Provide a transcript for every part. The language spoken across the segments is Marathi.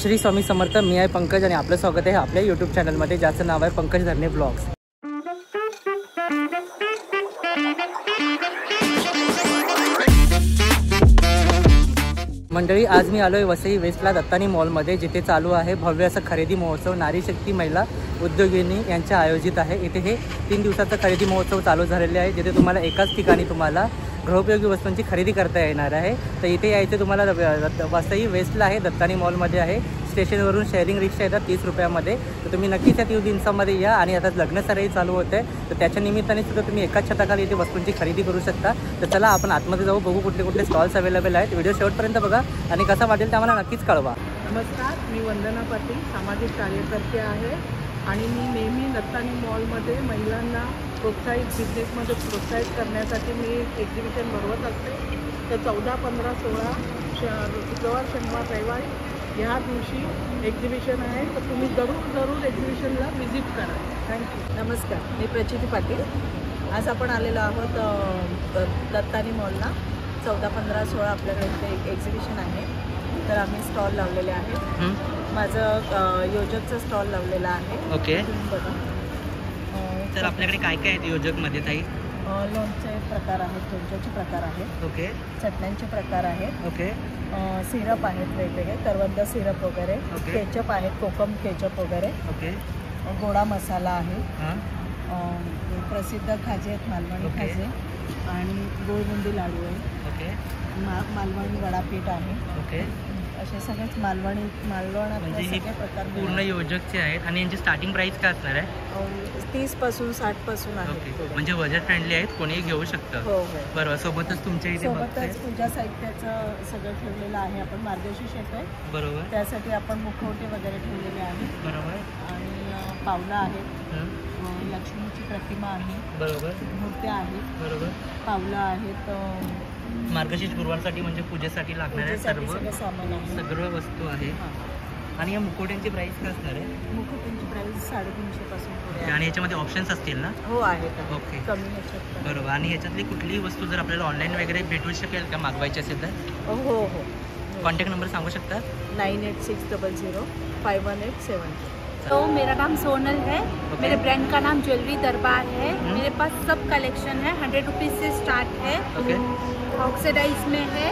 श्री स्वामी समर्थ. मी आहे पंकज आणि आपलं स्वागत आहे आपल्या यूट्यूब चॅनलमध्ये, ज्याचं नाव आहे पंकज धरणे ब्लॉग्स. मंडळी, आज मी आलो आहे वसई वेस्टला दत्तानी मॉलमध्ये, जिथे चालू आहे भव्य असं खरेदी महोत्सव. नारी शक्ती महिला उद्योगिनी यांच्या आयोजित आहे. इथे हे 3 दिवसाचा खरेदी महोत्सव चालू झालेले आहे, जिथे तुम्हाला एकाच ठिकाणी तुम्हाला गृहोपयोगी वस्तूंची खरेदी करता येणार आहे. तर इथे यायचं तुम्हाला वसई वेस्टला आहे, दत्तानी मॉलमध्ये आहे. स्टेशनवरून शेअरिंग रिक्षा येतात 30 रुपयामध्ये. तर तुम्ही नक्कीच या 3 दिवसामध्ये या. आणि आता लग्नसराई चालू होते, तर त्याच्या निमित्ताने सुद्धा तुम्ही एकाच छताखाली इथे वस्तूंची खरेदी करू शकता. तर चला आपण आतमध्ये जाऊ, बघू कुठले कुठले स्टॉल्स अवेलेबल आहेत. व्हिडिओ शेवटपर्यंत बघा आणि कसा वाटेल ते आम्हाला नक्कीच कळवा. नमस्कार, मी वंदना पाटील, सामाजिक कार्यकर्ते आहे आणि मी नेहमी दत्तानी मॉलमध्ये महिलांना बिझनेसमध्ये प्रोत्साहित करण्यासाठी मी एक्झिबिशन भरवत असते. तर 14, 15, 16 शुक्रवार, शनिवार, रविवार ह्या दिवशी एक्झिबिशन आहे. तर तुम्ही जरूर एक्झिबिशनला व्हिजिट करा. थँक्यू. नमस्कार, मी प्रचिती पाटील. आज आपण आलेलो आहोत दत्तानी मॉलला. 14, 15, 16 आपल्याकडे इथे एक एक्झिबिशन आहे. तर आम्ही स्टॉल लावलेले आहेत. माझं योजकचं स्टॉल लावलेला आहे. ओके, बघा. तर आपल्याकडे काय काय आहेत योजकमध्ये ताई? लोणचे प्रकार आहेत, लोणच्याचे प्रकार आहेत. ओके. चटण्यांचे प्रकार आहेत. ओके. सिरप आहेत वेगवेगळे, करवंद सिरप वगैरे. केचप आहेत, कोकम केचप वगैरे. ओके. गोडा मसाला आहे. प्रसिद्ध खाजे आहेत, मालवणी खाजे. आणि गुळबुंदी लाडू आहे. ओके. मालवणी वडापीठ आहे. ओके. असे सगळेच मालवणातले सगळे प्रकार पूर्ण योजकचे आहेत. आणि यांची स्टार्टिंग प्राइस काय असणार आहे? 30 पासून 60 पासून आहे. म्हणजे बजेट फ्रेंडली आहेत, कोणीही घेऊ शकतं. हो. बरोबर. सोबतच तुमच्या इथे पूजा साहित्याचं सगळं ठेवलेलं आहे. आपण मार्गशीर्ष येतोय, बरोबर, त्यासाठी आपण मुखवटे वगैरे ठेवलेले आहेत. बरोबर. आणि पावलं आहेत, लक्ष्मीची प्रतिमा आहे, बरोबर, मूर्त्या आहेत, बरोबर, पावलं आहेत. मार्गशीर्ष गुरुवारसाठी म्हणजे पूजेसाठी लागणाऱ्या सर्व सामान आहे, सगळं वस्तू आहे. आणि या मुखवट्यांची प्राइस काय असणार आहे? मुखवट्यांची प्राइस 350 पासून पुढे. आणि याच्यामध्ये ऑप्शन्स असतील ना? हो, आहेत. ओके, कमी ह्याच्यात. बरोबर. आणि ह्याच्यातली कुठलीही वस्तू जर आपल्याला ऑनलाईन वगैरे भेटू शकेल का, मागवायची असेल तर? हो. कॉन्टॅक्ट नंबर सांगू शकता? 9860051870. तो मेरा नाम सोनल है. मेरे ब्रांड का नाम ज्वेलरी दरबार है. मेरे पास सब कलेक्शन है. 100 रुपीज़ से स्टार्ट है. ऑक्सीडाइज में है,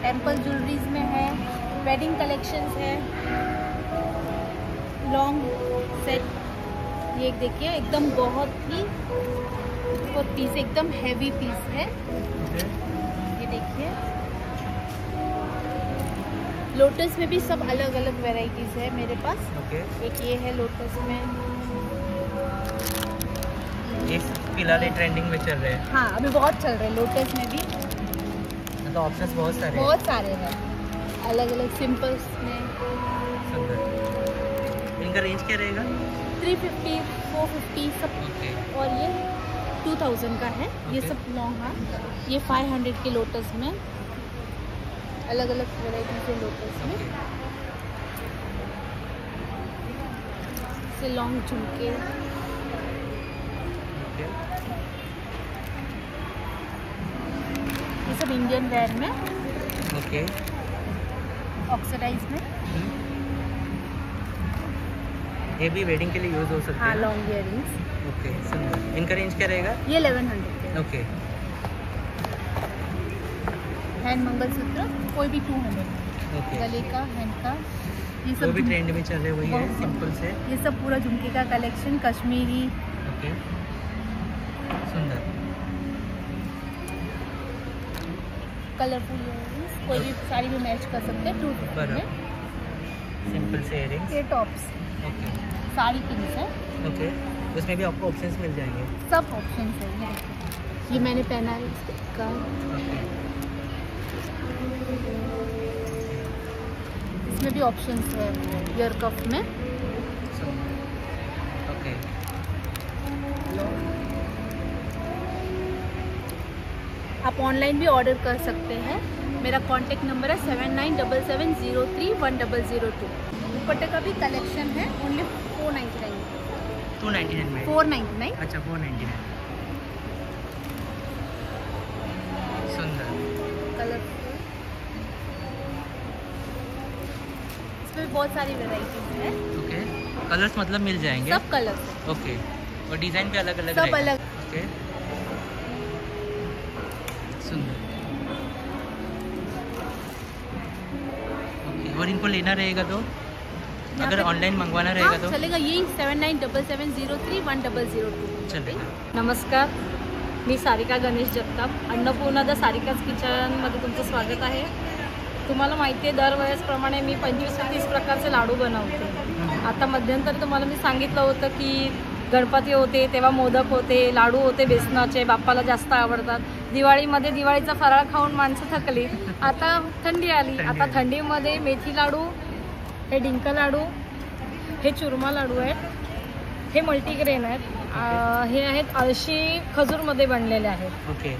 टेम्पल ज्वेलरीज में है, वेडिंग कलेक्शंस है, लॉन्ग सेट. ये देखिए, एकदम बहुत ही पीस, एकदम हैवी पीस है. ये देखिए, लोटस में भी सब अलग अलग वेराइटीज़ है मेरे पास. एक ये है लोटस में. ये फिलहाल ट्रेंडिंग में चल रहे हैं. हाँ, अभी बहुत चल रहे हैं लोटस में भी. तो ऑप्शंस बहुत सारे हैं, अलग अलग सिंपल्स में. इनका रेंज क्या रहेगा? 350, 450 सब. और ये 2000 का है. ये सब लॉन्ग हार. ये 500 के लोटस में, अलग अलग वैरायटी के लोटस में. से लॉन्ग झुमके. ये सब इंडियन वेयर में. ओके. ऑक्सीडाइज में. ये भी वेडिंग के लिए यूज हो सकते हैं. हाँ, लॉन्ग इयरिंग्स. ओके, सुंदर. इनका रेंज क्या रहेगा? ये 1100 के. ओके. हैंड मंगलसूत्र कोई भी 200. ओके. गले का, हैंड का, ये सब भी ट्रेंड में चल रहे वही है, सिंपल से. ये सब पूरा झुमके का कलेक्शन, कश्मीरी. ओके, सुंदर. कलरफुल इयरिंग्स, कोई भी साड़ी में मैच कर सकते हैं. 250 में सिंपल से इयरिंग्स. ये टॉप्स. ओके. साड़ी पिंस है. ओके. उसमें भी आपको ऑप्शंस मिल जाएंगे. सब ऑप्शंस है. ये मैंने पहना है इसका. इसमें भी ऑप्शंस है ईयर कफ में. ओके. आप ऑनलाइन भी ऑर्डर कर सकते हैं. मेरा कॉन्टेक्ट नंबर है 7977031002. दुपट्टे का भी कलेक्शन है. ओनली 499. 299 में. 499. अच्छा, 499. सुंदर. कलरफुल. में बहुत सारी वेराइटीज है। ओके, कलर्स मतलब मिल जाएंगे? सब कलर्स। ओके, और डिज़ाइन भी अलग अलग सब अलग। ओके, सुंदर। ओके, और इनको लेना रहेगा तो अगर ऑनलाइन मंगवाना रहेगा तो चलेगा। यही 7977031002 चलेगा। नमस्कार, मी सारिका गणेश जगताप, अन्नपूर्णा द सारिकाज किचनमध्ये तुमचं स्वागत आहे. तुम्हाला माहिती आहे दरवेळेसप्रमाणे मी 25 ते 30 प्रकारचे लाडू बनवते. आता मध्यंतरी तुम्हाला मी सांगितलं होतं की गणपती होते तेव्हा मोदक होते, लाडू होते बेसनाचे, बाप्पाला जास्त आवडतात. दिवाळीमध्ये दिवाळीचा फराळ खाऊन माणसं थकली. आता थंडी आली. आता थंडीमध्ये मेथी लाडू, हे डिंक लाडू, हे चुरमा लाडू आहेत, हे मल्टीग्रेन आहेत, हे आहेत अळशी खजूरमध्ये बनलेले आहेत. ओके,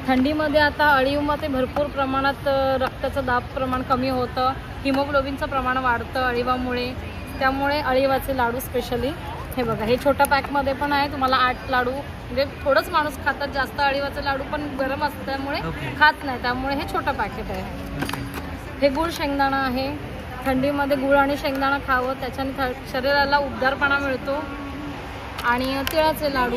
थंडीमध्ये आता अळीवमध्ये भरपूर प्रमाणात रक्ताचं दाब प्रमाण कमी होतं, हिमोग्लोबिनचं प्रमाण वाढतं अळीवामुळे. त्यामुळे अळीवाचे लाडू स्पेशली हे बघा, हे छोट्या पॅकमध्ये पण आहे. तुम्हाला 8 लाडू, म्हणजे थोडंच माणूस खातात, जास्त अळीवाचे लाडू पण गरम असतं त्यामुळे खात नाही, त्यामुळे हे छोटं पॅकेट आहे. हे गुळ शेंगदाणा आहे. थंडीमध्ये गुळ आणि शेंगदाणा खावं, त्याच्याने शरीराला उबदारपणा मिळतो. आणि तिळाचे लाडू,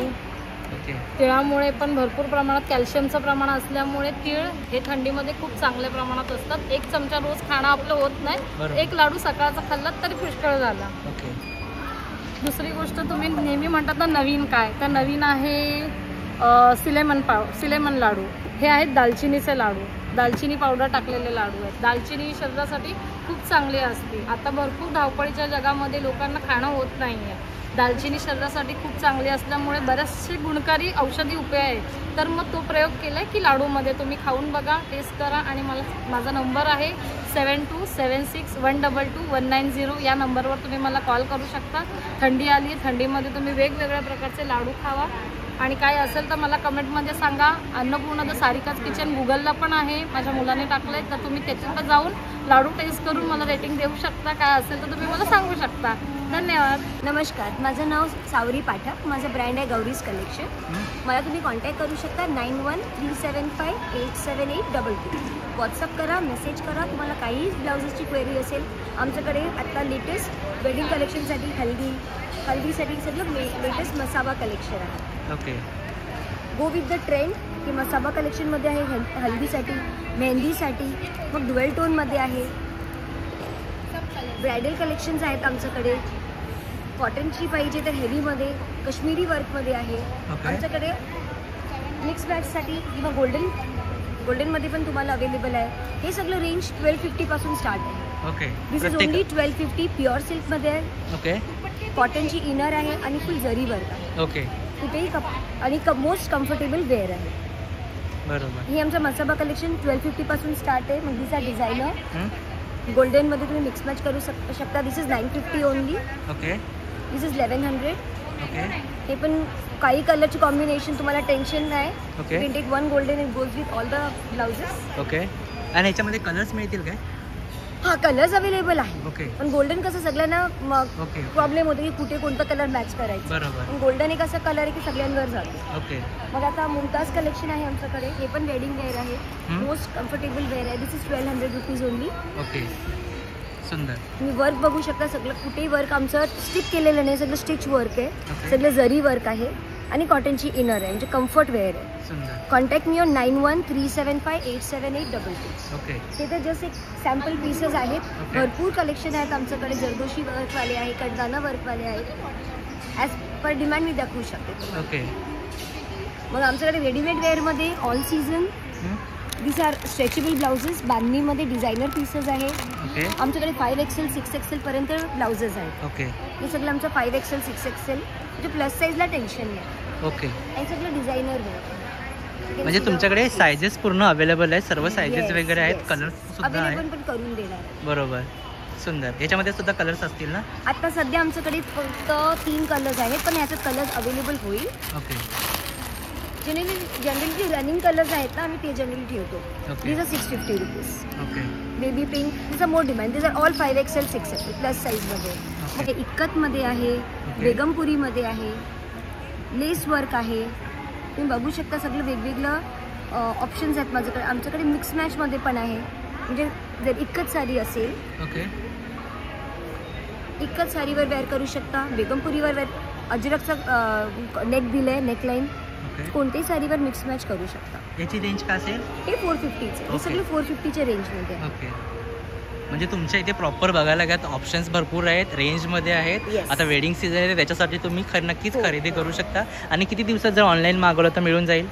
तिळामुळे पण भरपूर प्रमाणात कॅल्शियमचं प्रमाण असल्यामुळे तीळ हे थंडीमध्ये खूप चांगल्या प्रमाणात असतात. 1 चमचा रोज खाणं आपलं होत नाही, 1 लाडू सकाळचा खाल्लात तरी पुष्कळ झाला. दुसरी गोष्ट तुम्ही नेहमी म्हणतात ना नवीन काय, तर नवीन आहे सिलेमन लाडू. हे आहेत दालचिनीचे लाडू, दालचिनी पावडर टाकलेले लाडू आहेत. दालचिनी शरीरासाठी खूप चांगली असते. आता भरपूर धावपळीच्या जगामध्ये लोकांना खाणं होत नाही आहे. दालचिनी शरीरासाठी खूप चांगली असल्यामुळे बरेचसे गुणकारी औषधी उपाय आहेत. तर मग तो प्रयोग केला आहे की लाडूमध्ये तुम्ही खाऊन बघा, टेस्ट करा. आणि माझा नंबर आहे 7276122190. या नंबरवर तुम्ही मला कॉल करू शकता. थंडी आली, थंडीमध्ये तुम्ही वेगवेगळ्या प्रकारचे लाडू खावा. आणि काय असेल तर मला कमेंटमध्ये सांगा. अन्नपूर्णा द सारिकाज किचन गुगलला पण आहे, माझ्या मुलाने टाकलं आहे, तर तुम्ही त्याच्यात जाऊन लाडू टेस्ट करून मला रेटिंग देऊ शकता. काय असेल तर तुम्ही मला सांगू शकता. धन्यवाद. नमस्कार, माझं नाव सावरी पाठक, माझं ब्रँड आहे गौरीज कलेक्शन. मला तुम्ही कॉन्टॅक्ट करू शकता 9137587822. व्हॉट्सअप करा, मेसेज करा. तुम्हाला काही ब्लाउजेसची क्वेरी असेल, आमच्याकडे आत्ता लेटेस्ट वेडिंग कलेक्शनसाठी हल्दीसाठी सगळं लेटेस्ट मसाबा कलेक्शन आहे. Okay, go with the trend. की मसाबा कलेक्शनमध्ये आहे हल्दीसाठी, मेहंदीसाठी, मग ड्युएल टोनमध्ये आहे. ब्रायडल कलेक्शन्स आहेत आमच्याकडे. कॉटनची पाहिजे तर हेवीमध्ये, काश्मीरी वर्कमध्ये आहे आमच्याकडे. मिक्स मॅचसाठी किंवा गोल्डनमध्ये पण तुम्हाला अवेलेबल आहे. हे सगळं रेंज 1250 पासून स्टार्ट आहे. Okay, this is only 1250. Pure सिल्कमध्ये आहे. ओके, कॉटनची इनर आहे आणि फुल जरी वर्क आहे. ओके, कुठेही आणि मोस्ट कम्फर्टेबल वेअर आहे. बरोबर. हे आमचं मसाबा कलेक्शन 1250 पासून स्टार्ट आहे. मग दिसा डिझायनर गोल्डनमध्ये तुम्ही मिक्स मॅच करू शकता. This is 950 only. Okay, this is 1100. Okay, हे पण काही कलरची कॉम्बिनेशन तुम्हाला टेन्शन नाही. Okay, you can take 1 golden it goes with all the blouses. Okay. आणि ह्याच्यामध्ये कलर्स मिळतील काय? हां, कलर्स अवेलेबल आहे. ओके, पण गोल्डन कसं सगळ्यांना ओके, प्रॉब्लेम होतो की कुठे कोणता कलर मॅच करायचा. बरोबर. पण गोल्डन एक असा कलर आहे की सगळ्यांवर जातो. ओके, मग आता मुमताज कलेक्शन आहे आमच्याकडे. हे पण वेडिंग वेअर आहे, मोस्ट कम्फर्टेबल वेअर आहे. दिस इज 1200 रुपीज ओनली. ओके, सुंदर. तुम्ही वर्क बघू शकता. सगळं कुठेही वर्क आमचं स्टिक केलेलं नाही, सगळं स्टिच वर्क आहे. ओके. सगळं जरी वर्क आहे आणि कॉटनची इनर आहे, म्हणजे कम्फर्ट वेअर आहे. सुंदर. Contact me on 9137587822. ओके, ते तर जस्ट एक सॅम्पल पीसेस आहेत. भरपूर कलेक्शन आहेत आमच्याकडे. जरदोशी वर्कवाले आहे, कडदाना वर्कवाले आहेत. ॲज पर डिमांड मी दाखवू शकते तुम्हाला. ओके, मग आमच्याकडे रेडीमेड वेअरमध्ये all season this are stretchable blouses. बांधणीमध्ये डिझायनर पीसेस आहेत. ओके, आमच्याकडे 5XL 6XL पर्यंत ब्लाउजेस आहेत. ओके, हे सगळं आमचं 5XL 6XL म्हणजे प्लस साईजला टेन्शन नाही. ओके. हे सगळं डिझायनर म्हणजे तुमच्याकडे सायझेस पूर्ण अवेलेबल आहेत, सर्व सायझेस वगैरे आहेत, कलर्स सुद्धा अवेलेबल आहेत. पण करून देणार. बरोबर, सुंदर. याच्यामध्ये सुद्धा कलर्स असतील ना? आता सध्या आमच्याकडे फक्त 3 कलर्स आहेत, पण याच्यात कलर्स अवेलेबल होईल. ओके, जनरली रनिंग कलर्स आहेत ना, आम्ही ते जनरली ठेवतो. Okay, this are 650 rupees. Okay, baby pink this are more demand. This are all 5XL 6XL plus साईजमध्ये. मग हे इक्कतमध्ये आहे, बेगमपुरीमध्ये आहे, लेस वर्क आहे. तुम्ही बघू शकता सगळं वेगवेगळं ऑप्शन्स आहेत माझ्याकडे. आमच्याकडे मिक्स मॅचमध्ये पण आहे. म्हणजे जर इक्कत साडी असेल ओके, एकच साडीवर वेअर करू शकता. बेगमपुरीवर वेअर अजरकचं नेक दिलं आहे, नेकलाईन. ओके. कोणत्याही साडीवर मिक्स मॅच करू शकता. याची रेंज काय असेल? हे 450चे, हे ओके. सगळे 450च्या रेंजमध्ये आहे. ओके. म्हणजे तुमच्या इथे प्रॉपर बघायला गेलात ऑप्शन्स भरपूर आहेत, रेंजमध्ये आहेत. Yes. आता वेडिंग सीझन आहे त्याच्यासाठी तुम्ही नक्कीच हो. खरेदी करू शकता. आणि किती दिवसात जर ऑनलाईन मागवलं तर मिळून जाईल?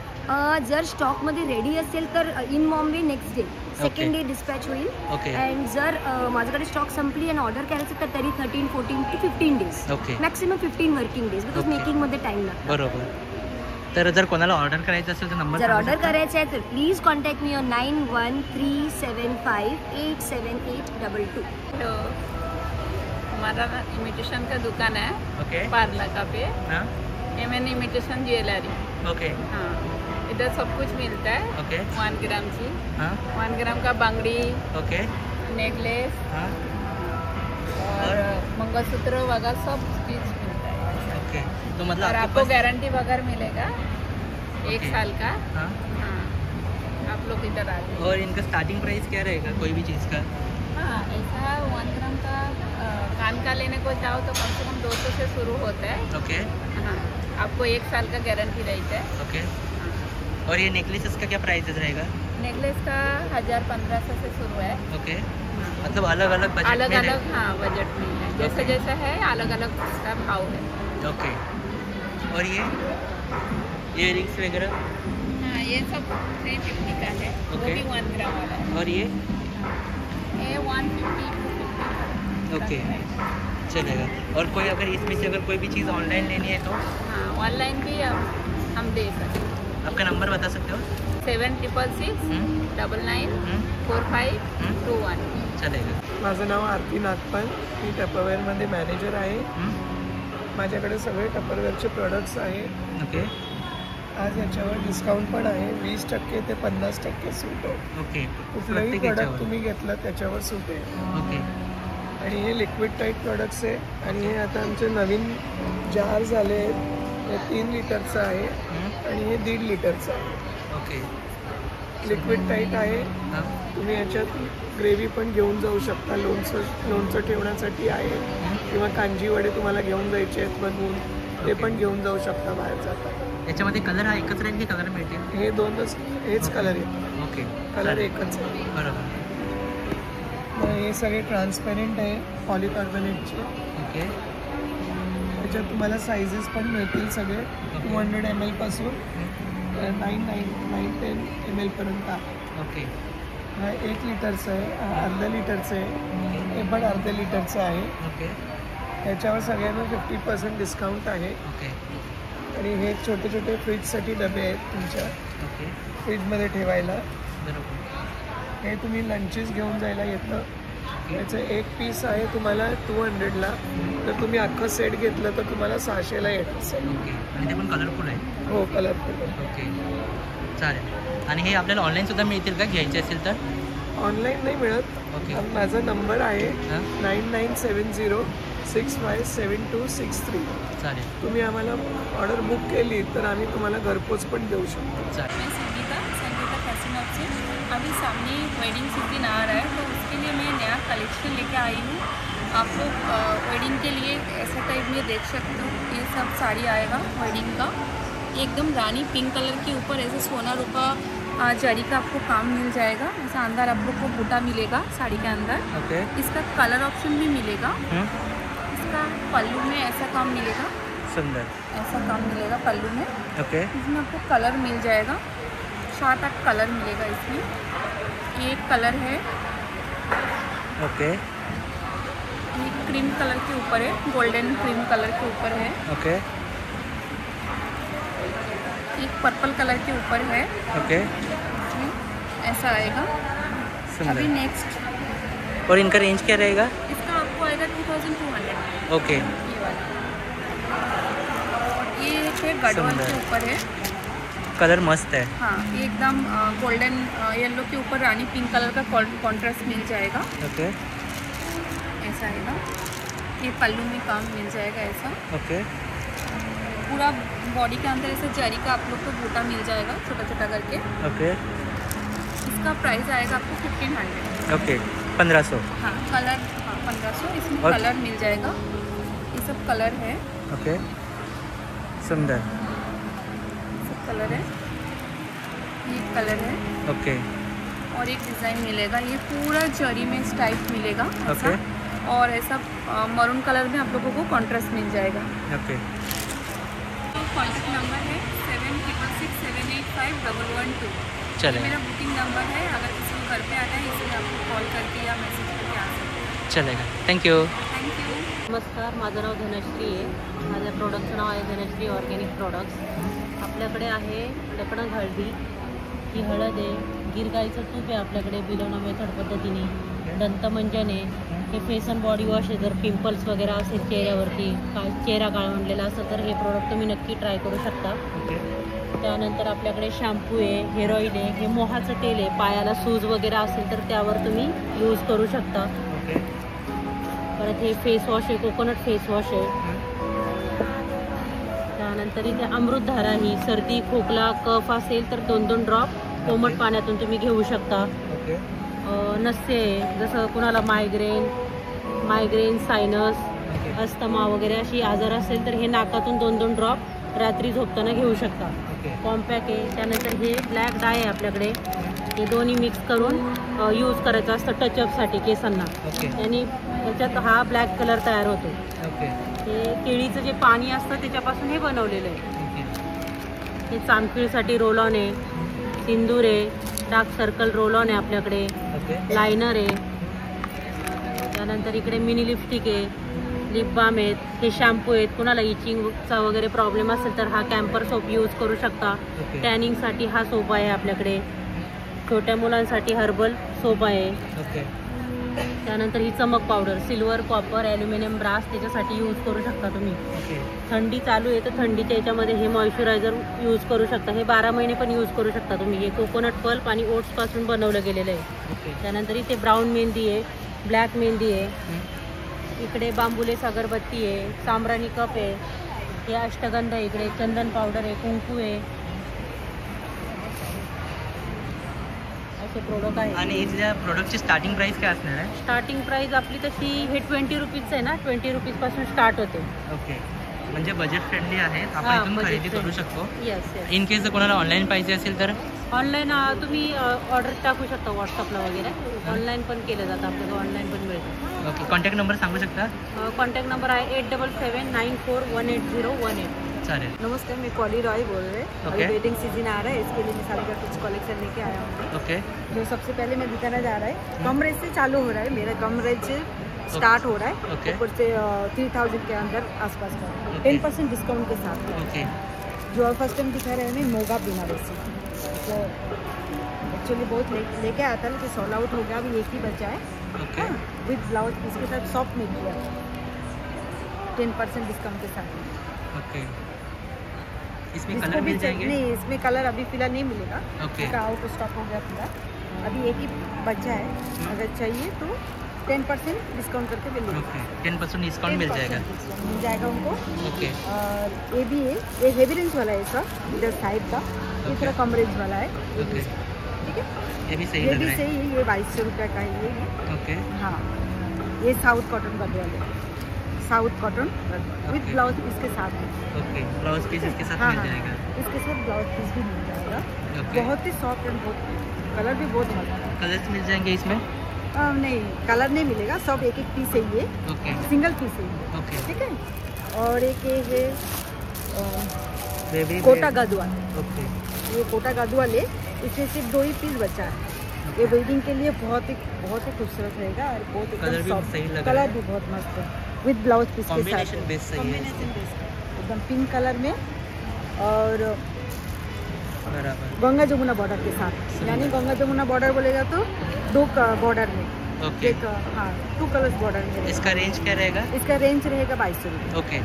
जर स्टॉकमध्ये रेडी असेल तर in Bombay next day, second day dispatch होईल. ओके. अँड जर माझ्याकडे स्टॉक संपली आणि ऑर्डर करायचं तर तरी 13, 14 to 15 days, okay. Maximum 15 working days, because okay. मेकिंगमध्ये टाईम लागतो. बरोबर. तर जर कोणाला ऑर्डर करायचं असेल तर नंबर जर ऑर्डर करायचं आहे तर प्लीज कॉन्टॅक्ट मी ऑन 9137587822. तो हमारा इमिटेशन का दुकान है ओके. पार्लाका पे, हां. MN imitation jewellery. ओके. हाँ, इधर सब कुछ मिलता है. ओके. 1 ग्राम की, हां. 1 ग्राम का बांगड़ी, ओके. नेकलेस हां. और मंगलसूत्र वगैरह सब चीज मिलता है. ओके. तो मतलब और आपके आपको पास गारंटी वगैरह मिलेगा 1 ओके. साल का. हाँ. हाँ, आप लोग इधर आ जाइए. और इनका स्टार्टिंग प्राइस क्या रहेगा कोई भी चीज़ का? हाँ, ऐसा 1 ग्राम का कान का लेने को जाओ तो कम से कम 200 से शुरू होता है. ओके. हाँ, आपको 1 साल का गारंटी रहता है. ओके. और ये नेकलेसेस का क्या प्राइस रहेगा? नेकलेस का 1000-1500 से शुरू है. ओके. मतलब अलग अलग बजट अलग में अलग, हाँ, बजट में है. जैसे ओके. जैसा है अलग अलग उसका भाव है. ओके. और ये इयरिंग्स वगैरह? हाँ, ये सब 350 का है. वो ओके. भी 1 ग्राम वाला है. और ये? ये 150 ओके. चलेगा. और कोई अगर इसमें से अगर कोई भी चीज़ ऑनलाइन लेनी है तो? हाँ, ऑनलाइन भी हम दे सकते हैं. आपका नंबर बता सकते हो? 7666994521. चलेगा. माझं नाव आरती नागपाल, मी टपरवेअरमध्ये मॅनेजर आहे. माझ्याकडे सगळे टपरवेअरचे प्रोडक्ट्स आहेत. ओके. आज याच्यावर डिस्काउंट पण आहे, 20% ते 50% सूट आहे. ओके. कुठलंही प्रत्येक प्रोडक्ट याच्यावर. तुम्ही घेतलं त्याच्यावर सूट आहे. ओके. आणि हे लिक्विड टाईप प्रोडक्ट्स आहे. आणि हे आता आमचे नवीन जार झाले आहेत. हे 3 लिटरचं आहे आणि हे 1.5 लिटरचं आहे. ओके. लिक्विड टाईट आहे. हां. तुम्ही याच्यात ग्रेव्ही पण घेऊन जाऊ शकता, लोणचं ठेवण्यासाठी आहे, किंवा कांजी वडे तुम्हाला घेऊन जायचे आहेत बनवून, ते पण घेऊन जाऊ शकता बाहेर जाताना. याच्यामध्ये कलर हा एकच राहील की कलर मिळतील? हे दोनच, हेच कलर आहेत. ओके. कलर एकच आहे. बरोबर. मग हे सगळे ट्रान्सपेरेंट आहे, पॉलिकार्बोनेटचे. ओके. त्याच्यात तुम्हाला सायझेस पण मिळतील सगळे, 200 ml पासून 910 ml पर्यंत आहे. ओके. हा 1 लिटरचं आहे, अर्धा लिटरचं आहे, हे पण अर्ध्या लिटरचं आहे. ओके. याच्यावर सगळ्यांना 50% डिस्काउंट आहे. ओके. आणि हे छोटे छोटे फ्रीजसाठी डबे आहेत तुमच्या ओके. फ्रीजमध्ये ठेवायला. बरोबर. हे तुम्ही लंचेस घेऊन जायला येतं. याचं एक पीस आहे तुम्हाला 200ला, तर तुम्ही अख्खं सेट घेतलं तर तुम्हाला 600ला येत असेल. ओके. आणि ते पण कलरफुल आहे? हो, कलरफुल. ओके. चालेल. आणि हे आपल्याला ऑनलाईनसुद्धा मिळतील का घ्यायचे असेल तर? ऑनलाईन नाही मिळत. ओके. माझा नंबर आहे हां. 9970657263. चालेल. तुम्ही आम्हाला ऑर्डर बुक केली तर आम्ही तुम्हाला घरपोच पण देऊ शकतो. चालेल. मैं संगीता फैशन हाउस से अभी सामने वेडिंग सीजन आ रहा है, तो उसके लिए मैं नया कलेक्शन लेके आई हूँ. आप लोग वेडिंग के लिए ऐसा टाइप में देख सकते हो. ये सब साड़ी आएगा वेडिंग का, एकदम रानी पिंक कलर के ऊपर ऐसे सोना रूपा जरी का आपको काम मिल जाएगा. ऐसा अंदर आप लोग को बूटा मिलेगा साड़ी के अंदर. ओके. इसका कलर ऑप्शन भी मिलेगा. इसका पल्लू में ऐसा काम मिलेगा, सुंदर. ऐसा काम मिलेगा पल्लू में. ओके. इसमें आपको कलर मिल जाएगा, 7-8 कलर मिलेगा इसमें. ये एक कलर है, ओके. ये क्रीम कलर के ऊपर है, गोल्डन क्रीम कलर के ऊपर है. ओके. एक पर्पल कलर के ऊपर है. ओके. ऐसा आएगा. सुंदर. अभी नेक्स्ट और इनका रेंज क्या रहेगा? इसका आपको आएगा 2200. ओके. ये वाला, ये है गढ़वाल सुंदर. के ऊपर है. कलर मस्त है. हाँ, ये एकदम गोल्डन येलो के ऊपर रानी पिंक कलर का कॉन्ट्रास्ट मिल जाएगा. ओके. ऐसा आएगा. ये पल्लू में काम मिल जाएगा ऐसा. ओके. पूरा बॉडी के अंदर ऐसे जरी का आप लोग को बूटा मिल जाएगा छोटा छोटा करके. ओके. इसका प्राइस आएगा आपको 1500. ओके. 1500. हाँ, कलर, हाँ, 1400। इसमें और- कलर मिल जाएगा, ये सब कलर है, ओके, सुंदर, सब कलर है, ये कलर है ओके और एक डिज़ाइन मिलेगा। ये पूरा जरी में टाइप मिलेगा ऐसा, ओके और ऐसा मरून कलर में आप लोगों को कॉन्ट्रास्ट मिल जाएगा। ओके। कॉन्टैक्ट नंबर है 7667851112। चलेगा मेरा बुकिंग नंबर है, अगर किसी को घर पे आना है इसलिए आपको कॉल करके या मैसेज करके आ सकते हैं। चलेगा, थँक्यू। Thank you. नमस्कार, माझं नाव धनश्री आहे. माझ्या प्रोडक्टचं नाव आहे धनश्री ऑर्गॅनिक प्रोडक्ट्स. आपल्याकडे आहे लपणं हळदी, ही हळद आहे, गीर गाईचं तूप आहे आपल्याकडे बिलोना मेथड पद्धतीने, दंतमंजन आहे, हे फेस अँड बॉडी वॉश आहे. जर पिंपल्स वगैरे असेल चेहऱ्यावरती, चेहरा काळवंडलेला असेल तर हे प्रोडक्ट तुम्ही नक्की ट्राय करू शकता. त्यानंतर आपल्याकडे शॅम्पू आहे, हेअर ऑइल आहे, हे मोहाचं तेल आहे, पायाला सूज वगैरे असेल तर त्यावर तुम्ही यूज करू शकता. परत हे फेस वॉश आहे, कोकोनट फेस वॉश आहे. त्यानंतर इथे अमृतधारा, ही सर्दी खोकला कफ असेल तर 2-2 ड्रॉप कोमट पाण्यातून तुम्ही घेऊ शकता. नस्य आहे, जसं कुणाला मायग्रेन सायनस अस्थमा वगैरे अशी आजार असेल तर हे नाकातून 2-2 ड्रॉप रात्री झोपताना घेऊ शकता. कॉम्पॅक आहे. त्यानंतर हे ब्लॅक डाय आहे आपल्याकडे, हे दोन्ही मिक्स करून यूज करायचं असतं टचअपसाठी केसांना, आणि त्याच्यात हा ब्लॅक कलर तयार होतो. हे केळीचं जे पाणी असतं त्याच्यापासून हे बनवलेलं आहे. हे चांदखिळीसाठी रोल ऑन आहे, सिंदूर आहे, डार्क सर्कल रोल ऑन आहे आपल्याकडे, लायनर आहे. त्यानंतर इकडे मिनी लिपस्टिक आहे, लिप बाम आहेत, हे शॅम्पू आहेत. कुणाला इचिंगचा वगैरे प्रॉब्लेम असेल तर हा कॅम्पर सोप यूज करू शकता. टॅनिंगसाठी हा सोप आहे आपल्याकडे. छोट्या मुलांसाठी हर्बल सोप आहे. त्यानंतर ही चमक powder, silver copper aluminium brass त्याच्यासाठी यूज करू शकता तुम्ही. थंडी चालू आहे तर थंडीच्या याच्यामध्ये हे मॉइश्चरायझर यूज करू शकता. हे 12 महिने पण यूज करू शकता तुम्ही. हे कोकोनट पल्प आणि ओट्सपासून बनवलं गेलेलं आहे. त्यानंतर इथे ब्राऊन मेहंदी आहे, ब्लॅक मेहंदी आहे, इकडे बांबुलेस अगरबत्ती आहे, सांब्राणी कप आहे, हे अष्टगंध आहे, इकडे चंदन पावडर आहे, कुंकू आहे, असे प्रोडक्ट आहे. आणि इथल्या प्रोडक्टची स्टार्टिंग प्राइस काय असणार आहे? स्टार्टिंग प्राइस आपली तशी हे 20 रुपीजचं आहे ना, 20 रुपीजपासून स्टार्ट होते. ओके, म्हणजे बजेट फ्रेंडली आहे, आपण हां, इथून budget खरेदी करू friendly. शकतो. Yes yes. इन केस जर कोणाला ऑनलाईन पाहिजे असेल तर ऑनलाईन तुम्ही ऑर्डर टाकू शकता व्हॉट्सअपला वगैरे. ऑनलाईन पण केलं जातं, आपल्याला ऑनलाईन पण मिळतं. ओके, कॉन्टॅक्ट नंबर सांगू शकता? कॉन्टॅक्ट नंबर आहे 8779418018. चालेल. नमस्ते, मैं कॉली रॉय बोल रहे हैं. अभी Okay. वेडिंग सीजन आ रहा है, इसके लिए मैं साड़ी का कुछ कलेक्शन लेके आया हूँ. ओके जो सबसे पहले मैं दिखाना जा रहा है, कम रेट से चालू हो रहा है. मेरा कम रेट से स्टार्ट हो रहा है, Okay. ऊपर से 3000 के अंदर आसपास का, Okay. 10% डिस्काउंट के साथ है. ओके जो फर्स्ट टाइम दिखा रहे हैं मोगा बनारसी, तो एक्चुअली बहुत लेके आया था लेकिन सोल्ड आउट हो गया. अभी एक ही बचा है ओके विद ब्लाउज, इसके साथ सॉफ्ट मिल गया 10% डिस्काउंट के साथ. ओके, इसमें इसको कलर भी मिल जाएंगे? नहीं, इसमें कलर अभी फिलहाल नहीं मिलेगा. ओके इसका आउट ऑफ स्टॉक हो गया पूरा. अभी एक ही बचा है, अगर चाहिए तो 10% डिस्काउंट करके मिल जाएगा. ओके, 10% डिस्काउंट मिल जाएगा. मिल जाएगा उनको. ओके और ये भी है, ये हेवी रेंज वाला है इसका, इधर साइड का, ये थोड़ा कम रेंज वाला है. ओके, ठीक है, ये भी सही ये लग भी रहा है. सही है. ये 2200 रुपये का है ये. ओके हाँ, ये साउथ कॉटन का वाले, साउथ कॉटन विद Okay. ब्लाउज इसके साथ है. ओके, ब्लाउज पीस इसके साथ हाँ, मिल हाँ, जाएगा. इसके साथ ब्लाउज पीस भी मिल जाएगा. ओके, बहुत ही सॉफ्ट एंड बहुत कलर भी बहुत मस्त है. कलर्स मिल जाएंगे इसमें? नहीं, कलर नहीं मिलेगा, सब एक एक पीस है ये, ओके सिंगल पीस है ये. ओके, ठीक है. और एक ये है बेबी कोटा गद्वाल. ओके ये कोटा गद्वाल है, इसमें सिर्फ 2 ही पीस बचा है. ये वेडिंग के लिए बहुत ही खूबसूरत रहेगा और बहुत कलर भी एकदम सही लग रहा कलर है. भी बहुत मस्त है विद ब्लाउज पीस के साथ. कॉम्बिनेशन बेस्ट सही है. कॉम्बिनेशन बेस्ट है एकदम पिंक कलर में और बराबर. गंगा जमुना बॉर्डर के साथ. यानी गंगा जमुना बॉर्डर बोलेगा तो 2 बॉर्डर में, ओके, एक हाँ 2 कलर्स बॉर्डर में. इसका रेंज क्या रहेगा? इसका रेंज रहेगा 2200 रुपये. ओके,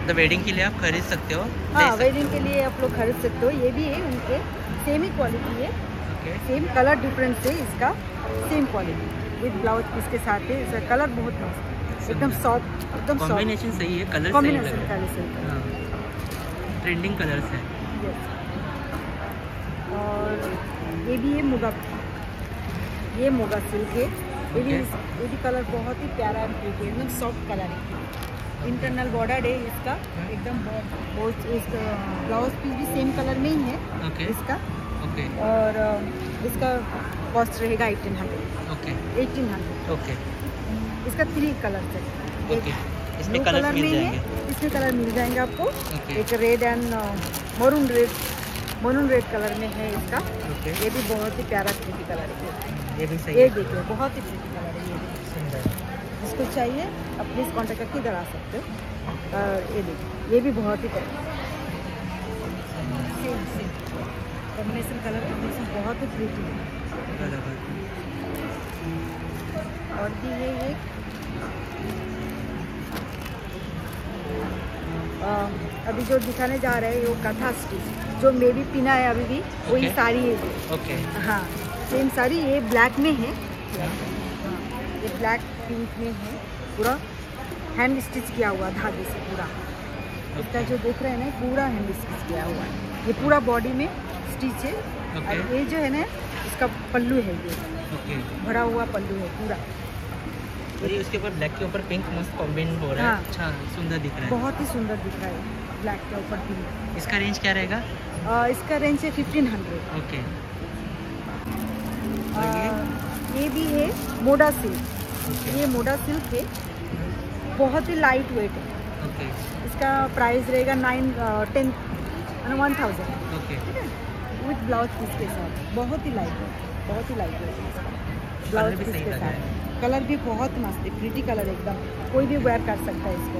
तो वेडिंग के लिए आप खरीद सकते हो? हाँ, वेडिंग के लिए आप लोग खरीद सकते हो. ये भी है उनके सेम ही क्वालिटी है, ओके सेम कलर डिफरेंस है इसका, सेम क्वालिटी विद ब्लाउज इसके साथ है. इसका कलर बहुत मस्त है, एकदम सॉफ्ट, एकदम सॉफ्ट. कॉम्बिनेशन सही है, कलर सही लग कॉम्बिनेशन रहा है. कलर से. हाँ, ट्रेंडिंग कलर्स है. यस. और ये भी है मुगा, ये मुगा सिल्क है. ये भी कलर बहुत ही प्यारा है, एकदम सॉफ्ट कलर है। इंटरनल बॉर्डर है इसका, एकदम बहुत। इसका ब्लाउज पीस भी सेम कलर में ही है इसका। और इसका कॉस्ट रहेगा 1800। इसका 3 कलर है, इसमें ब्लू कलर में है, इसमें कलर मिल जाएंगे आपको। एक रेड एंड मरून रेड कलर में है इसका। ये भी बहुत ही प्यारा प्रीटी कलर है। ये भी सही ये देखिए बहुत ही प्रीटी कलर है, ये भी सुंदर। जिसको चाहिए आप प्लीज़ कॉन्टेक्ट करके इधर आ सकते हो। और ये देखिए ये भी बहुत ही सेम कॉम्बिनेशन कलर कॉम्बिनेशन बहुत ही प्रीटी है। और भी है ये अभी जो दिखाने जा रहे हैं वो कथा स्टिच, जो मे भी पिना है अभी भी वही साड़ी है। हाँ सेम साड़ी, ये ब्लैक में है, ये ब्लैक पिंक में है, पूरा हैंड स्टिच किया हुआ धागे से पूरा। इसका जो देख रहे हैं ना पूरा हैंड स्टिच किया हुआ है, ये पूरा बॉडी में स्टिच है। और ये जो है ना इसका पल्लू है, ये भरा हुआ पल्लू है पूरा। ये उसके ऊपर ब्लैक के ऊपर पिंक मस्त कॉम्बिन हो रहा है। अच्छा सुंदर दिख रहा है, बहुत ही सुंदर दिख रहा है ब्लैक के ऊपर पिंक। इसका रेंज क्या रहेगा? इसका रेंज है 1500। ये भी है मोडा सिल्क, ये मोडा सिल्क है, बहुत ही लाइट वेट है। इसका प्राइस रहेगा 1000 विथ ब्लाउज पीस के साथ। बहुत ही लाइट वेट ब्लाउज पीस के साथ। कलर भी बहुत मस्त है, प्रीटी कलर एकदम, कोई भी वेयर कर सकता है इसको।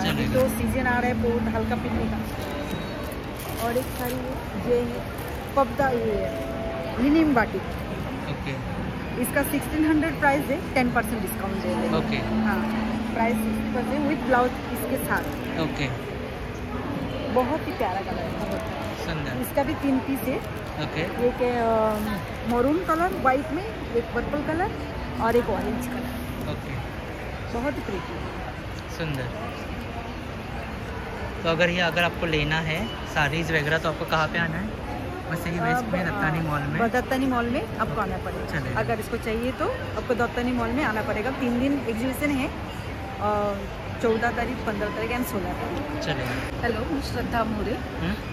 अभी तो सीजन आ रहा है बहुत हल्का पिंक का। और एक साड़ी ये है पब्दा, ये है लिनिम बाटिक। इसका 1600 प्राइस है, 10% डिस्काउंट दे। हाँ प्राइस 60% विथ ब्लाउज इसके साथ। बहुत ही प्यारा कलर है, बहुत सुंदर। इसका भी 3 पीस है। एक मरून कलर वाइट में, एक पर्पल कलर और एक ऑरेंज कलर। बहुत ही प्रीटी सुंदर। तो अगर आपको लेना है साड़ीज वगैरह तो आपको कहाँ पे आना है? बस यही वेस्ट में दत्तानी मॉल में। दत्तानी मॉल में आपको आना पड़ेगा। अगर इसको चाहिए तो आपको दत्तानी मॉल में आना पड़ेगा। 3 दिन एग्जीबिशन है, 14 तारीख, 15 तारीख आणि 16 तारीख। चलेगा। हॅलो, मी श्रद्धा मोरे।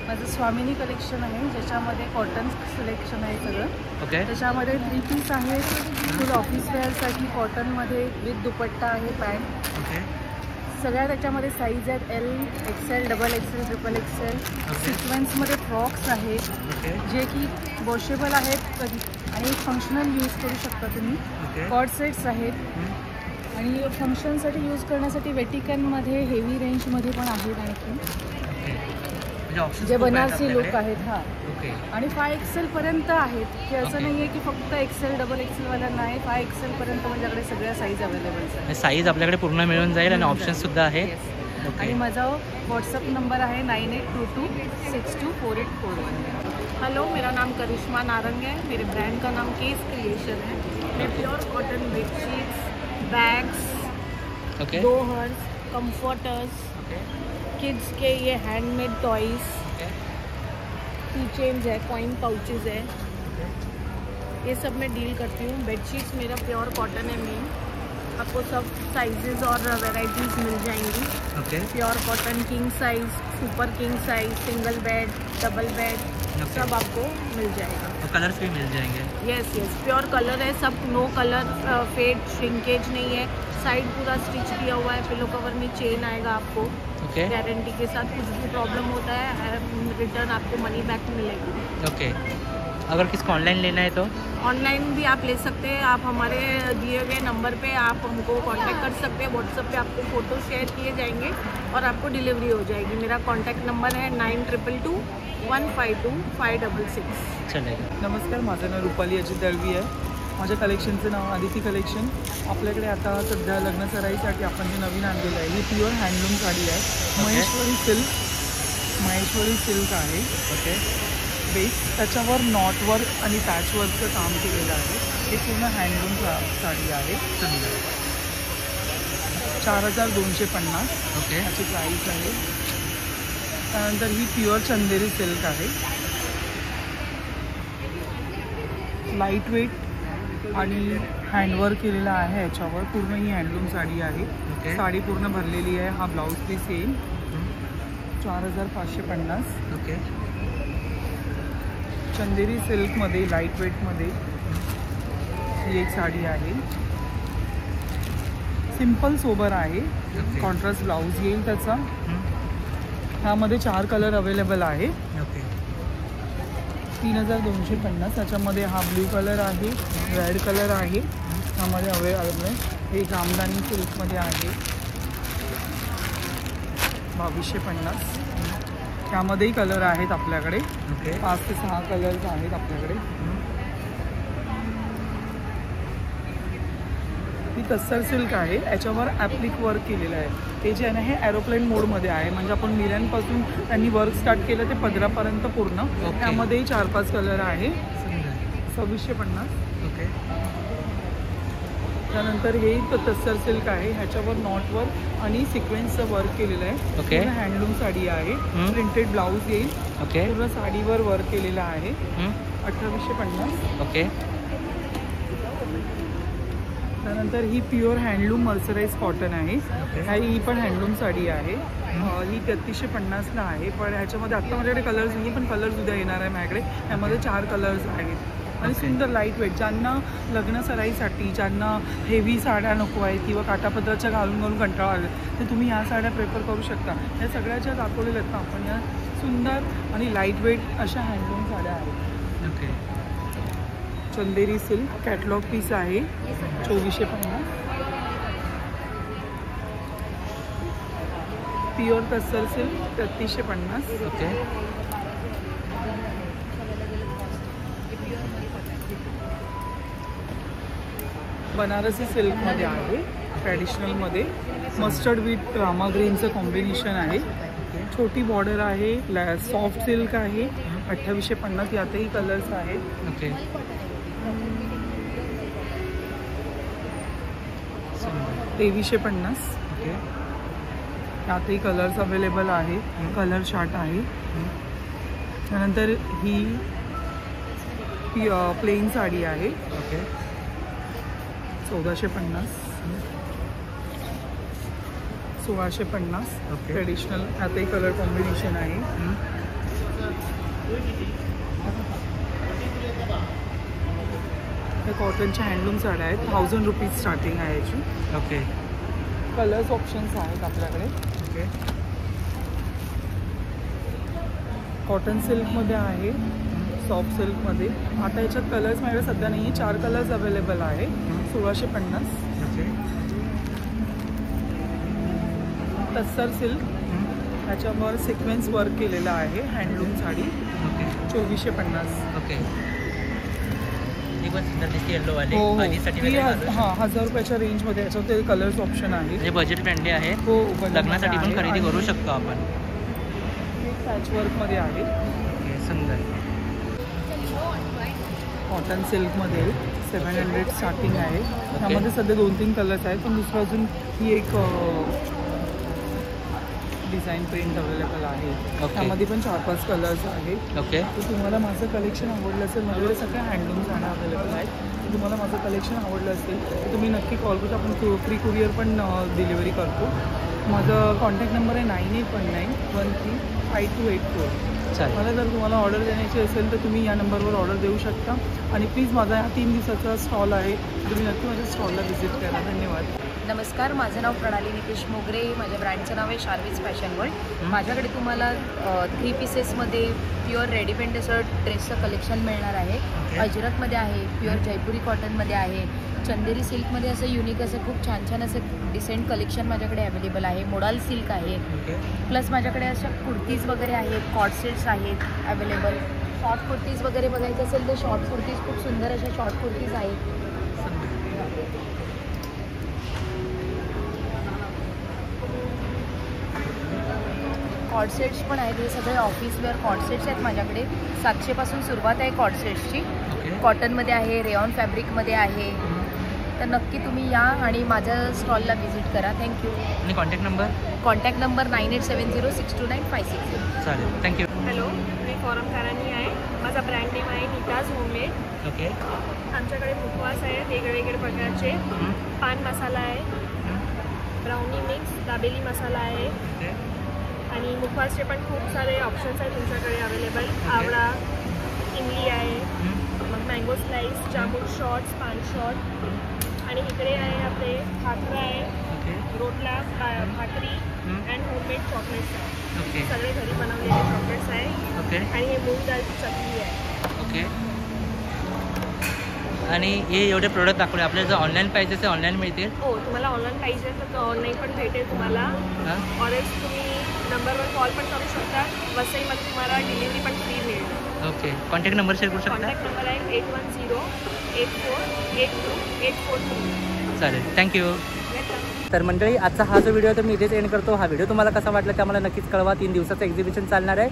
माझं स्वामिनी कलेक्शन आहे, ज्याच्यामध्ये कॉटन सिलेक्शन आहे सगळं। त्याच्यामध्ये 3 पीस आहे, फुल ऑफिस वेअरसाठी कॉटनमध्ये विथ दुपट्टा आहे, पॅन्ट। सगळ्या त्याच्यामध्ये साईज आहेत एल, XL, XXL, XXL। सिक्वेन्समध्ये फ्रॉक्स आहेत, जे की वॉशेबल आहेत आणि फंक्शनल यूज करू शकता तुम्ही। कॉर्ड सेट्स आहेत आणि फंक्शनसाठी यूज करण्यासाठी वेटिकनमध्ये हेवी रेंजमध्ये पण आहेत आणखी, जे बनारसी लुक आहेत। हां आणि 5XL पर्यंत आहेत, की असं नाही आहे की फक्त XL, XXL वाला नाही, 5XL पर्यंत माझ्याकडे सगळ्या साईज अवेलेबल आहेत। साईज आपल्याकडे पूर्ण मिळून जाईल आणि ऑप्शन्स सुद्धा आहे। आणि माझा व्हॉट्सअप नंबर आहे 9822624841। हेलो, मेरा नाम करिश्मा नारंग है, मेरे ब्रांड का नाम केस क्रिएशन है। मैं pure cotton bedsheets, bags, dohars, comforters, kids के ये हैंडमेड टॉयज़, की चेन्स है, कॉइन पाउचेस है, ये सब मैं डील करती हूँ। बेडशीट्स मेरा प्योर कॉटन है मेन, आपको सब साइजेस और वैरायटीज़ मिल जाएंगी। Pure cotton, king size, super king size, single bed, double bed, सब आपको मिल जाएगा। तो कलर्स भी मिल जाएंगे? यस, प्योर कलर है सब, नो कलर फेड, श्रिंकेज नहीं है। साइड पूरा स्टिच किया हुआ है, पिलो कवर में चेन आएगा आपको गारंटी के साथ। कुछ भी प्रॉब्लम होता है रिटर्न आपको मनी बैक मिलेगी। अगर किसको ऑनलाइन लेना है तो ऑनलाइन भी आप ले सकते हैं। आप हमारे दिए गए नंबर पे आप हमको कांटेक्ट कर सकते हैं। व्हाट्सएप पे आपको फ़ोटो शेयर किए जाएंगे और आपको डिलीवरी हो जाएगी। मेरा कॉन्टॅक्ट नंबर है 9222152566। चलेगा। नमस्कार, माझं नाव रुपाली अजित दळवी आहे। माझ्या कलेक्शनचं नाव आदिती कलेक्शन। आपल्याकडे आता सध्या लग्न सराईसाठी आपण जे नवीन आणलेलं आहे ही प्युअर हँडलूम साडी आहे। महेश्वरी सिल्क आहे। बेस त्याच्यावर नॉटवर्क आणि पॅचवर्कचं काम केलेलं आहे। हे पूर्ण हँडलूम साडी आहे। 4250 याची प्राईस आहे। त्यानंतर ही प्युअर चंदेरी सिल्क आहे, लाईट वेट, आणि हँडवर्क केलेला आहे याच्यावर. पूर्ण ही हँडलूम साडी आहे. साडी पूर्ण भरलेली आहे. हा ब्लाऊज पीस येईल 4550. ओके. चंदेरी सिल्कमध्ये लाईट वेटमध्ये ही एक साडी आहे. सिंपल सोबर आहे. कॉन्ट्रास्ट ब्लाऊज येईल त्याचा. ह्यामध्ये 4 कलर अवेलेबल आहे. ओके. 3250. त्याच्यामध्ये हा ब्ल्यू कलर आहे, रेड कलर आहे. ह्यामध्ये अवेलेबल आहे. हे जामदानी सिल्कमध्ये आहे 2250. त्यामध्येही कलर आहेत आपल्याकडे. 5 ते 6 कलर्स आहेत आपल्याकडे. ही तस्सर सिल्क आहे. याच्यावर ॲप्लिक वर्क केलेलं आहे. ते जे आहे ना हे एरोप्लेन मोडमध्ये आहे. म्हणजे आपण मिऱ्यांपासून त्यांनी वर्क स्टार्ट केलं ते पदरापर्यंत पूर्ण. त्यामध्येही 4-5 कलर आहे. 2650. ओके. त्यानंतर हे तस्सर सिल्क आहे. ह्याच्यावर नॉटवर्क आणि सिक्वेन्सचं वर्क केलेलं आहे. ओके. हँडलूम साडी आहे. प्रिंटेड ब्लाऊज येईल. ओके. पूर्ण साडीवर वर्क केलेलं आहे. 2850. ओके. त्यानंतर ही प्युअर हँडलूम मर्सराईज कॉटन आहे. ही पण हँडलूम साडी आहे. ही 3350ला आहे. पण ह्याच्यामध्ये आत्ता माझ्याकडे कलर्स नाही, पण कलर्स उद्या येणार आहे माझ्याकडे. ह्यामध्ये 4 कलर्स आहेत आणि सुंदर लाईट वेट. ज्यांना लग्न सराईसाठी, ज्यांना हेवी साड्या नको आहेत किंवा काटापत्राच्या घालून घालून कंटाळा आले तर तुम्ही ह्या साड्या प्रेफर करू शकता. ह्या सगळ्याच्या दाखवलेल्या आहेत ना आपण. या सुंदर आणि लाईट वेट अशा हँडलूम साड्या आहेत. ओके. चंदेरी सिल्क कॅटलॉग पीस आहे 2450. प्युअर तस्सर सिल्क 3350. ओके. बनारसी सिल्कमध्ये आहे. ट्रॅडिशनलमध्ये मस्टर्ड विथ रामा ग्रीनचं कॉम्बिनेशन आहे. छोटी बॉर्डर आहे. सॉफ्ट सिल्क आहे. 2850. यातही कलर्स आहेत. ओके. 2350. ओके. यातही कलर्स अवेलेबल आहे. कलर चार्ट आहे. त्यानंतर ही प्लेन साडी आहे. ओके. 1450. 1650. ओके. ट्रेडिशनल यातही कलर कॉम्बिनेशन आहे. हे कॉटनच्या हँडलूम साड्या आहेत. 1000 रुपीज स्टार्टिंग आहे याची. ओके. कलर्स ऑप्शन्स आहेत आपल्याकडे. ओके. कॉटन सिल्कमध्ये आहे. सॉफ्ट सिल्कमध्ये. आता याच्यात कलर्स माझ्याकडे सध्या नाही आहे. 4 कलर्स अवेलेबल आहे. 1650. ओके. तस्सर सिल्क. त्याच्यावर सिक्वेन्स वर्क केलेलं आहे. हँडलूम साडी. ओके. 2450. ओके. ही पण सुंदर दिसते येलो वाली. हो. हळदीसाठी ती वगैरे घालू शकतो. 1000 रुपयाच्या रेंजमध्ये याच्यावर ते कलर्स ऑप्शन आहे. म्हणजे बजेट फ्रेंडली आहे. हो. लग्नासाठी पण खरेदी करू शकतो आपण. पॅच वर्कमध्ये आहे. ओके. सुंदर. कॉटन सिल्कमध्ये 700 स्टार्टिंग आहे. त्यामध्ये सध्या 2-3 कलर्स आहेत. पण दुसरं अजून ही एक डिझाईन प्रिंट अवेलेबल आहे. त्यामध्ये पण 4-5 कलर्स आहेत. ओके. तर तुम्हाला माझं कलेक्शन आवडलं असेल. माझ्याकडे सगळ्या हँडलूम साड्या अवेलेबल आहेत. तर तुम्हाला माझं कलेक्शन आवडलं असेल तर तुम्ही नक्की कॉल करतो. आपण फ्री कुरिअर पण डिलिव्हरी करतो. माझा कॉन्टॅक्ट नंबर आहे 9819135284. मला जर तुम्हाला ऑर्डर देण्याची असेल तर तुम्ही या नंबरवर ऑर्डर देऊ शकता. आणि प्लीज माझा हा 3 दिवसाचा स्टॉल आहे. तुम्ही नक्की माझ्या स्टॉलला व्हिजिट करा. धन्यवाद. नमस्कार, माझं नाव प्रणाली नितेश मोगरे. माझ्या ब्रँडचं नाव आहे शार्विज फॅशन वर्ल्ड. माझ्याकडे तुम्हाला 3 पीसेसमध्ये प्युअर रेडीमेड असं ड्रेसचं कलेक्शन मिळणार आहे. अजरकमध्ये आहे. प्युअर जयपुरी कॉटनमध्ये आहे. चंदेरी सिल्कमध्ये असं युनिक असं खूप छान छान असं डिसेंट कलेक्शन माझ्याकडे अवेलेबल आहे. मोडाल सिल्क आहे. प्लस माझ्याकडे अशा कुर्तीज वगैरे आहेत. कॉट सेट्स आहेत अवेलेबल. शॉर्ट कुर्तीज वगैरे बघायचं असेल तर शॉर्ट कुर्तीज खूप सुंदर अशा शॉर्ट कुर्तीज आहेत. कॉट सेट्स पण आहेत. हे सगळे ऑफिस वेअर कॉट सेट्स आहेत माझ्याकडे. 700 पासून सुरुवात आहे कॉट सेट्सची. कॉटनमध्ये आहे. रेऑन फॅब्रिकमध्ये आहे. तर नक्की तुम्ही या आणि माझ्या स्टॉलला व्हिजिट करा. थँक्यू. आणि कॉन्टॅक्ट नंबर 9870629560. चालेल. थँक्यू. हॅलो, मी फॉरम करानी आहे. माझा ब्रँड नेम आहे नीताज होममेड. ओके. आमच्याकडे मुखवास आहे वेगवेगळे प्रकारचे. पान मसाला आहे, ब्राउनी मिक्स, दाबेली मसाला आहे आणि मुखवासचे पण खूप सारे ऑप्शन्स आहेत तुमच्याकडे अवेलेबल. आवळा, इमली आहे, मग मँगो स्लाइस, जामून शॉर्ट्स, पान शॉर्ट आणि इकडे आहे आपले भाकरा आहे, रोटला भाकरी अँड होममेड चॉकलेट्स आहे. सगळे घरी बनवलेले चॉकलेट्स आहे आणि हे मूग दालची चटणी आहे. ओके. आणि हे एवढे प्रोडक्ट दाखवले. आपल्याला जर ऑनलाईन पाहिजे तर ऑनलाईन मिळतील? हो, तुम्हाला ऑनलाईन पाहिजे तर ऑनलाईन पण भेटेल तुम्हाला. ऑरेंज तुम्ही नंबरवर कॉल पण करू शकता. वसईमध्ये तुम्हाला डिलिव्हरी पण फ्री मिळेल. ओके. कॉन्टॅक्ट नंबर शेअर करू शकता? कॉन्टॅक्ट नंबर आहे 8108482842. चालेल, थँक्यू. तर मंडळी, आजचा हा जो व्हिडिओ तर मी इथेच एंड करतो. हा व्हिडिओ तुम्हाला कसा वाटला ते आम्हाला नक्कीच कळवा. 3 दिवसाचं एक्झिबिशन चालणार आहे,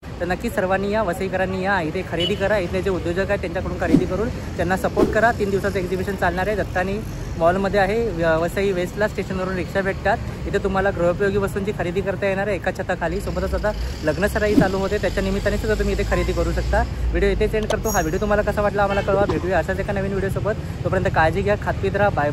तर नक्कीच सर्वांनी या, वसईकरांनी या, इथे खरेदी करा. इथले जे उद्योजक आहेत त्यांच्याकडून खरेदी करून त्यांना सपोर्ट करा. 3 दिवसाचं एक्झिबिशन चालणार आहे. दत्तानी मॉलमध्ये आहे. वसई वेस्टला स्टेशनवरून रिक्षा भेटतात. इथे तुम्हाला गृहोपयोगी वस्तूंची खरेदी करता येणार आहे एका छताखाली. सोबतच आता लग्नसराई चालू होते, त्याच्या निमित्ताने सुद्धा तुम्ही इथे खरेदी करू शकता. व्हिडिओ इथेच एंड करतो. हा व्हिडिओ तुम्हाला कसा वाटला आम्हाला कळवा. भेटूया अशाच एका नवीन व्हिडिओसोबत. तोपर्यंत काळजी घ्या, खातपीत राहा. बाय.